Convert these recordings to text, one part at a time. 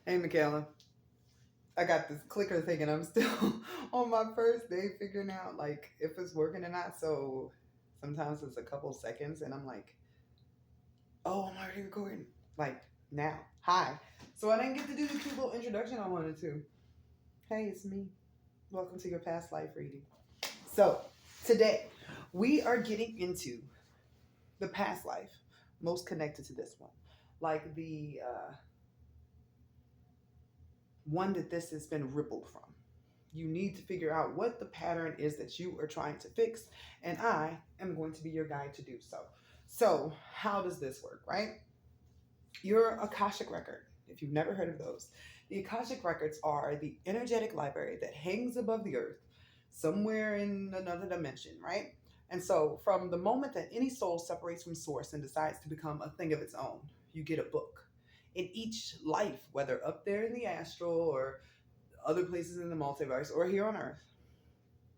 Hey, Michaela. I got this clicker thing and I'm still on my first day figuring out like if it's working or not. So sometimes it's a couple seconds and I'm like, oh, I'm already recording. Like now. Hi. So I didn't get to do the cute little introduction I wanted to. Hey, it's me. Welcome to your past life reading. So today we are getting into the past life most connected to this one. Like the one that this has been rippled from. You need to figure out what the pattern is that you are trying to fix, and I am going to be your guide to do so. So, how does this work, right? Your Akashic record, if you've never heard of those, the Akashic records are the energetic library that hangs above the earth somewhere in another dimension, right? And so, from the moment that any soul separates from source and decides to become a thing of its own, you get a book. In each life, whether up there in the astral or other places in the multiverse or here on earth,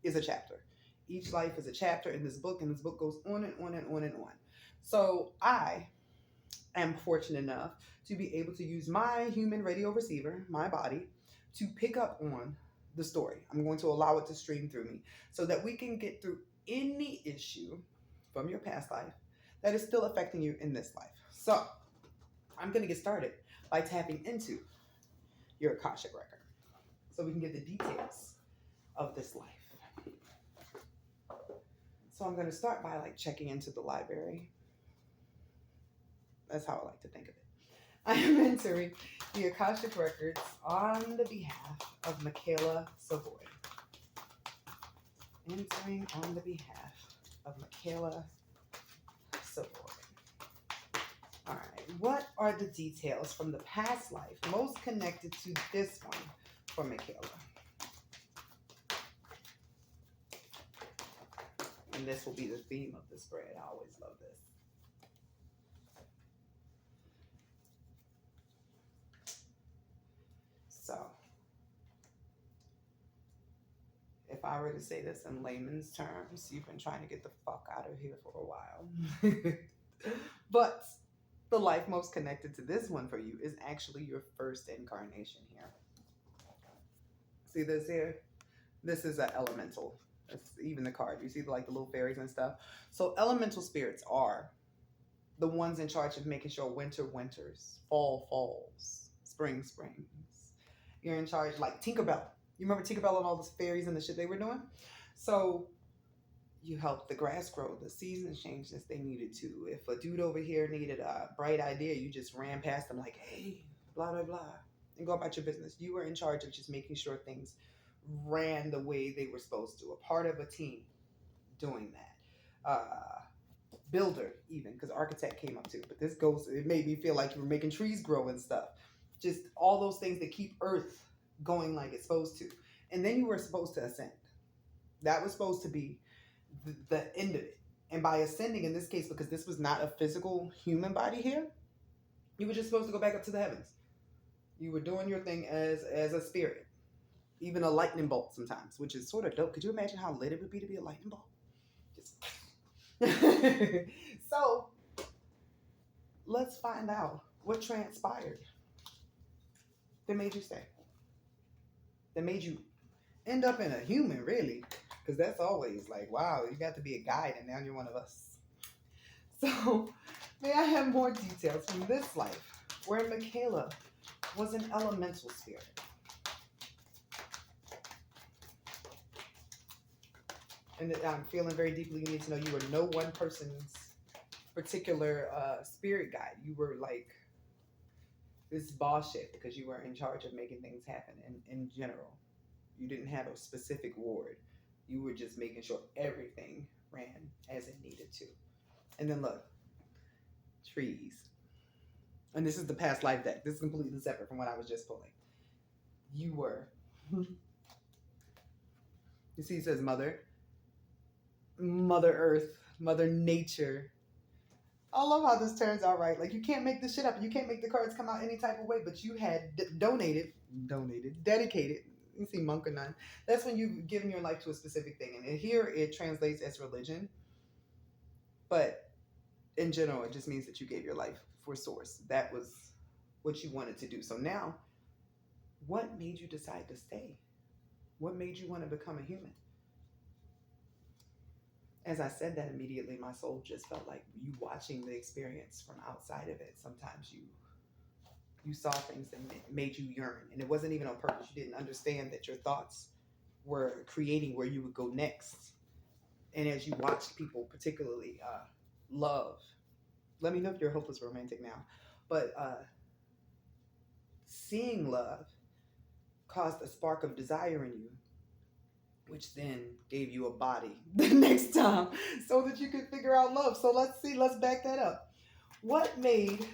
is a chapter. Each life is a chapter in this book, and this book goes on and on and on and on. So I am fortunate enough to be able to use my human radio receiver, my body, to pick up on the story. I'm going to allow it to stream through me so that we can get through any issue from your past life that is still affecting you in this life. So I'm going to get started by tapping into your Akashic record so we can get the details of this life. So I'm going to start by like checking into the library. That's how I like to think of it. I am entering the Akashic records on the behalf of Michaela Savoy. Entering on the behalf of Michaela Savoy. All right. What are the details from the past life most connected to this one for Michaela? And this will be the theme of the spread. I always love this. So, if I were to say this in layman's terms, you've been trying to get the fuck out of here for a while. But the life most connected to this one for you is actually your first incarnation here. See this here? This is an elemental. That's even the card. You see like the little fairies and stuff. So elemental spirits are the ones in charge of making sure winter winters, fall falls, spring springs. You're in charge like Tinkerbell. You remember Tinkerbell and all those fairies and the shit they were doing? So you helped the grass grow, the seasons changed as they needed to. If a dude over here needed a bright idea, you just ran past them like, hey, blah, blah, blah, and go about your business. You were in charge of just making sure things ran the way they were supposed to, a part of a team doing that. Builder, even, because architect came up too. But this goes, it made me feel like you were making trees grow and stuff. Just all those things that keep Earth going like it's supposed to. And then you were supposed to ascend. That was supposed to be the end of it. And by ascending in this case, because this was not a physical human body here, you were just supposed to go back up to the heavens. You were doing your thing as a spirit, even a lightning bolt sometimes, which is sort of dope. Could you imagine how lit it would be to be a lightning bolt? Just so let's find out what transpired that made you stay, that made you end up in a human, really. Because that's always like, wow, you got to be a guide and now you're one of us. So, may I have more details from this life where Michaela was an elemental spirit? And I'm feeling very deeply you need to know you were no one person's particular spirit guide. You were like this boss shit because you were in charge of making things happen in general. You didn't have a specific ward. You were just making sure everything ran as it needed to. And then look, trees. And this is the past life deck. This is completely separate from what I was just pulling. You were. You see, it says Mother Earth, Mother Nature. I love how this turns out, right? Like, you can't make this shit up. You can't make the cards come out any type of way, but you had dedicated. You see monk or nun. That's when you've given your life to a specific thing. And here it translates as religion. But in general, it just means that you gave your life for source. That was what you wanted to do. So now What made you decide to stay? What made you want to become a human? As I said that, immediately my soul just felt like you watching the experience from outside of it. Sometimes you saw things that made you yearn, and it wasn't even on purpose. You didn't understand that your thoughts were creating where you would go next. And as you watched people, particularly love, let me know if you're a hopeless romantic now, but seeing love caused a spark of desire in you, which then gave you a body the next time so that you could figure out love. So let's see, let's back that up. What made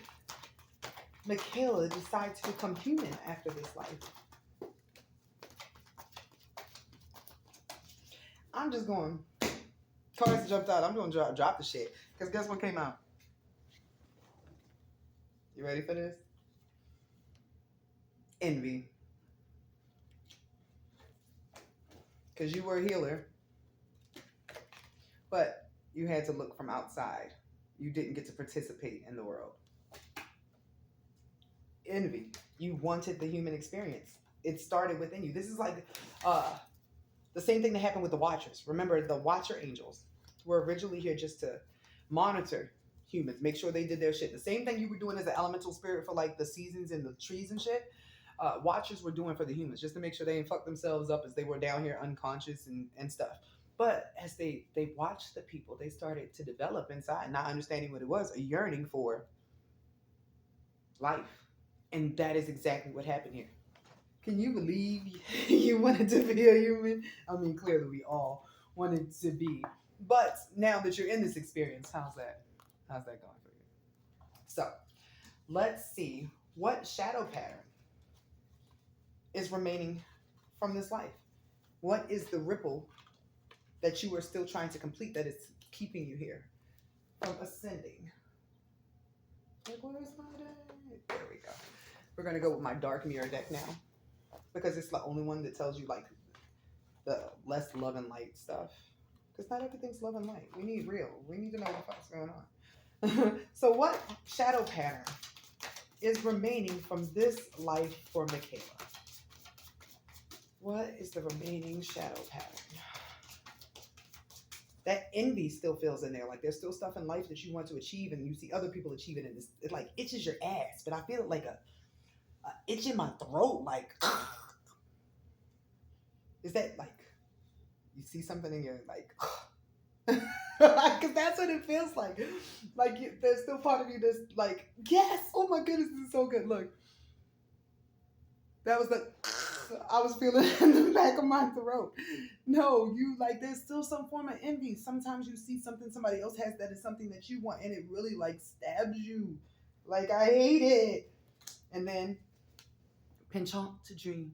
Michaela decide to become human after this life? I'm just going, cards jumped out. I'm going to drop the shit. Because guess what came out? You ready for this? Envy. Because you were a healer, but you had to look from outside. You didn't get to participate in the world. Envy. You wanted the human experience. It started within you. This is like the same thing that happened with the Watchers. Remember, the Watcher angels were originally here just to monitor humans, make sure they did their shit. The same thing you were doing as an elemental spirit for like the seasons and the trees and shit. Watchers were doing for the humans, just to make sure they didn't fuck themselves up as they were down here unconscious and stuff. But as they watched the people, they started to develop inside, not understanding what it was, a yearning for life. And that is exactly what happened here. Can you believe you wanted to be a human? I mean, clearly we all wanted to be. But now that you're in this experience, how's that? How's that going for you? So let's see what shadow pattern is remaining from this life. What is the ripple that you are still trying to complete that is keeping you here from ascending? Like, where's my deck? There we go. We're going to go with my dark mirror deck now because it's the only one that tells you like the less love and light stuff. Because not everything's love and light. We need real. We need to know what the fuck's going on. So what shadow pattern is remaining from this life for Michaela? What is the remaining shadow pattern? That envy still feels in there. Like there's still stuff in life that you want to achieve and you see other people achieve it and it like itches your ass. But I feel it like a itch in my throat. Like, is that like, you see something and you're like, because that's what it feels like. Like there's still part of you that's like, yes, oh my goodness, this is so good. Look, that was the I was feeling it in the back of my throat. No, you like there's still some form of envy. Sometimes you see something somebody else has that is something that you want and it really like stabs you. Like I hate it. And then penchant to dream.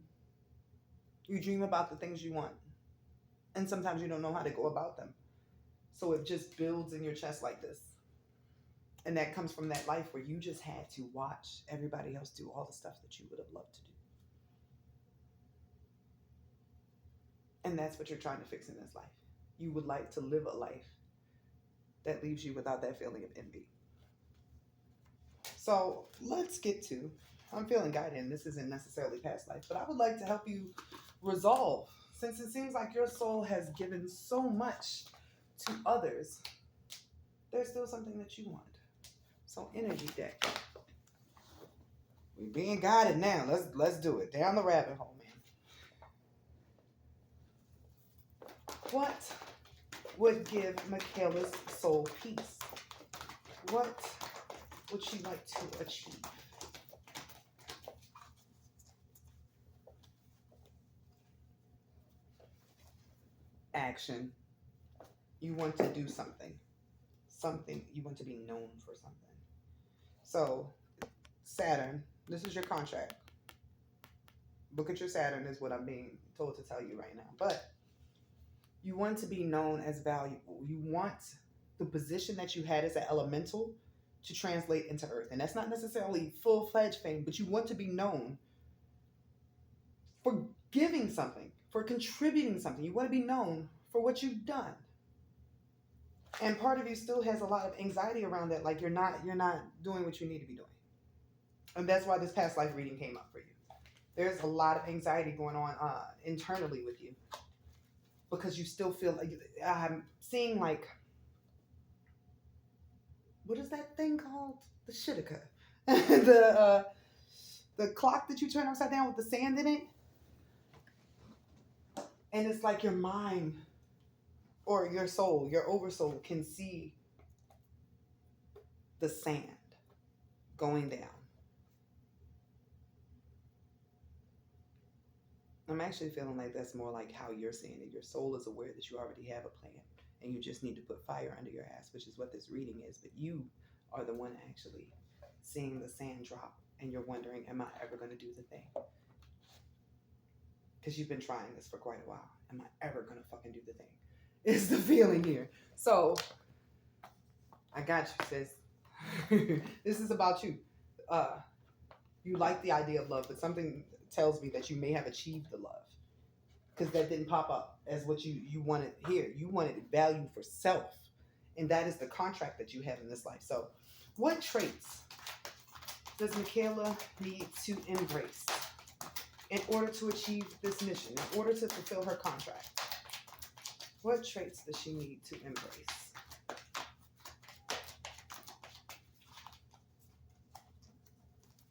You dream about the things you want. And sometimes you don't know how to go about them. So it just builds in your chest like this. And that comes from that life where you just had to watch everybody else do all the stuff that you would have loved to do. And that's what you're trying to fix in this life. You would like to live a life that leaves you without that feeling of envy. So let's get to, I'm feeling guided, and this isn't necessarily past life, but I would like to help you resolve, since it seems like your soul has given so much to others, there's still something that you want. So energy deck. We're being guided now. Let's do it. Down the rabbit hole, man. What would give Michaela's soul peace? What would she like to achieve? Action. You want to do something. Something. You want to be known for something. So, Saturn, this is your contract. Look at your Saturn is what I'm being told to tell you right now. But you want to be known as valuable. You want the position that you had as an elemental to translate into Earth. And that's not necessarily full-fledged fame, but you want to be known for giving something, for contributing something. You want to be known for what you've done. And part of you still has a lot of anxiety around that, like you're not doing what you need to be doing. And that's why this past life reading came up for you. There's a lot of anxiety going on internally with you because you still feel like I'm seeing like, what is that thing called? The shitika. The clock that you turn upside down with the sand in it, and it's like your mind or your soul, your oversoul can see the sand going down. I'm actually feeling like that's more like how you're seeing it. Your soul is aware that you already have a plan and you just need to put fire under your ass, which is what this reading is. But you are the one actually seeing the sand drop and you're wondering, am I ever going to do the thing? Because you've been trying this for quite a while. Am I ever going to fucking do the thing? Is the feeling here. So, I got you, sis. This is about you. You like the idea of love, but something tells me that you may have achieved the love because that didn't pop up as what you wanted here. You wanted value for self, and that is the contract that you have in this life. So, what traits does Michaela need to embrace in order to achieve this mission, in order to fulfill her contract? What traits does she need to embrace?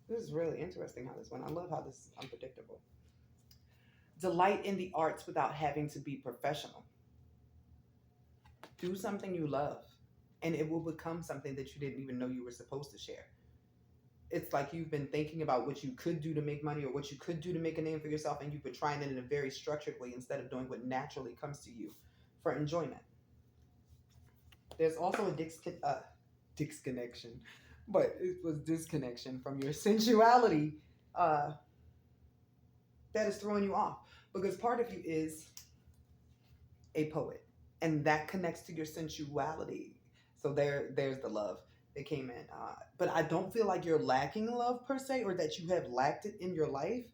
This is really interesting how this went. I love how this is unpredictable. Delight in the arts without having to be professional. Do something you love, and it will become something that you didn't even know you were supposed to share. It's like you've been thinking about what you could do to make money or what you could do to make a name for yourself, and you've been trying it in a very structured way instead of doing what naturally comes to you for enjoyment. There's also a disconnection, but it was disconnection from your sensuality that is throwing you off because part of you is a poet and that connects to your sensuality. So there's the love that came in. But I don't feel like you're lacking love per se or that you have lacked it in your life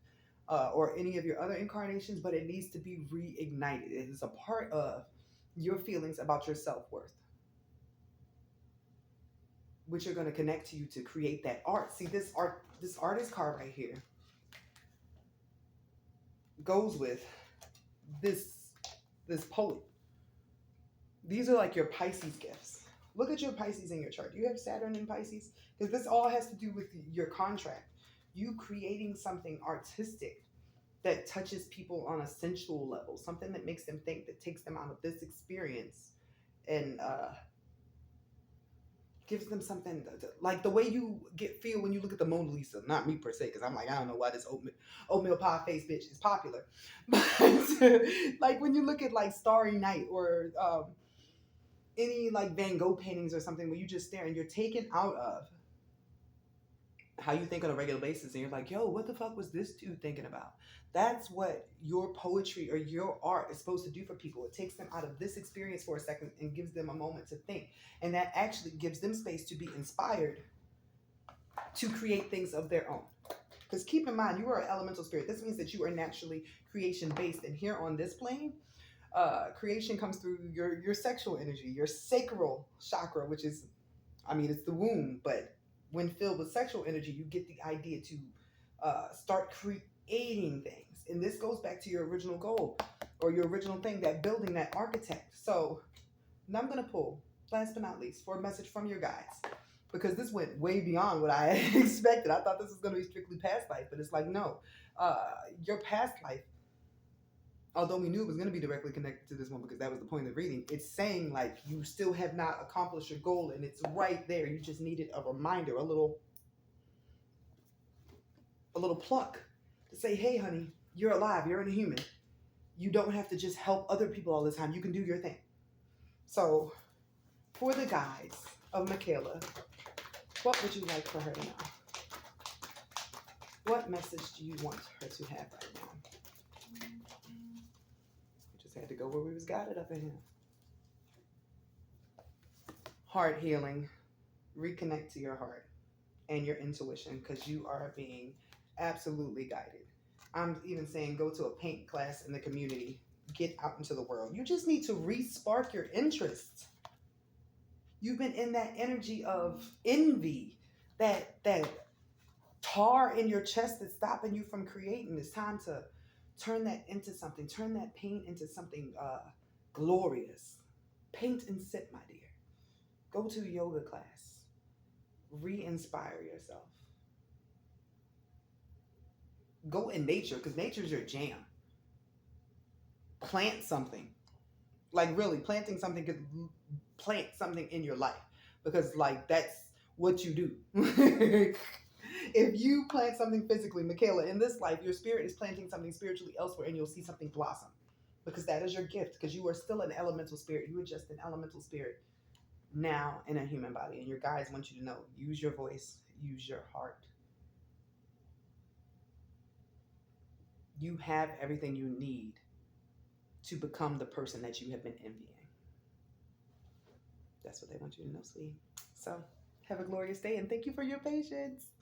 or any of your other incarnations, but it needs to be reignited. It is a part of your feelings about your self-worth, which are going to connect to you to create that art. See, this artist card right here goes with this this poet. These are like your Pisces gifts. Look at your Pisces in your chart. Do you have Saturn in Pisces? Because this all has to do with your contract. You creating something artistic that touches people on a sensual level, something that makes them think, that takes them out of this experience and gives them something like the way you feel when you look at the Mona Lisa. Not me per se, because I'm like, I don't know why this oatmeal pie face bitch is popular, but like when you look at like Starry Night or any like Van Gogh paintings or something, where you just stare and you're taken out of how you think on a regular basis, and you're like, yo, what the fuck was this dude thinking about? That's what your poetry or your art is supposed to do for people. It takes them out of this experience for a second and gives them a moment to think. And that actually gives them space to be inspired to create things of their own. Because keep in mind, you are an elemental spirit. This means that you are naturally creation based. And here on this plane, creation comes through your sexual energy, your sacral chakra, which is, I mean, it's the womb, but when filled with sexual energy, you get the idea to start creating things. And this goes back to your original goal or your original thing, that building, that architect. So now I'm going to pull, last but not least, for a message from your guides, because this went way beyond what I expected. I thought this was going to be strictly past life, but it's like, no, your past life, although we knew it was going to be directly connected to this one because that was the point of the reading, it's saying like you still have not accomplished your goal and it's right there. You just needed a reminder, a little pluck to say, hey, honey, you're alive. You're a human. You don't have to just help other people all the time. You can do your thing. So for the guides of Michaela, what would you like for her to know? What message do you want her to have right now? Just had to go where we was guided up in here. Heart healing. Reconnect to your heart and your intuition because you are being absolutely guided. I'm even saying go to a paint class in the community. Get out into the world. You just need to re-spark your interest. You've been in that energy of envy, that tar in your chest that's stopping you from creating. It's time to turn that into something. Turn that pain into something glorious. Paint and sip, my dear. Go to a yoga class. Re-inspire yourself. Go in nature because nature's your jam. Plant something. Like really, planting something could plant something in your life because like that's what you do. If you plant something physically, Michaela, in this life, your spirit is planting something spiritually elsewhere, and you'll see something blossom because that is your gift. Because you are still an elemental spirit. You are just an elemental spirit now in a human body, and your guides want you to know: use your voice, use your heart. You have everything you need to become the person that you have been envying. That's what they want you to know, sweetie. So have a glorious day and thank you for your patience.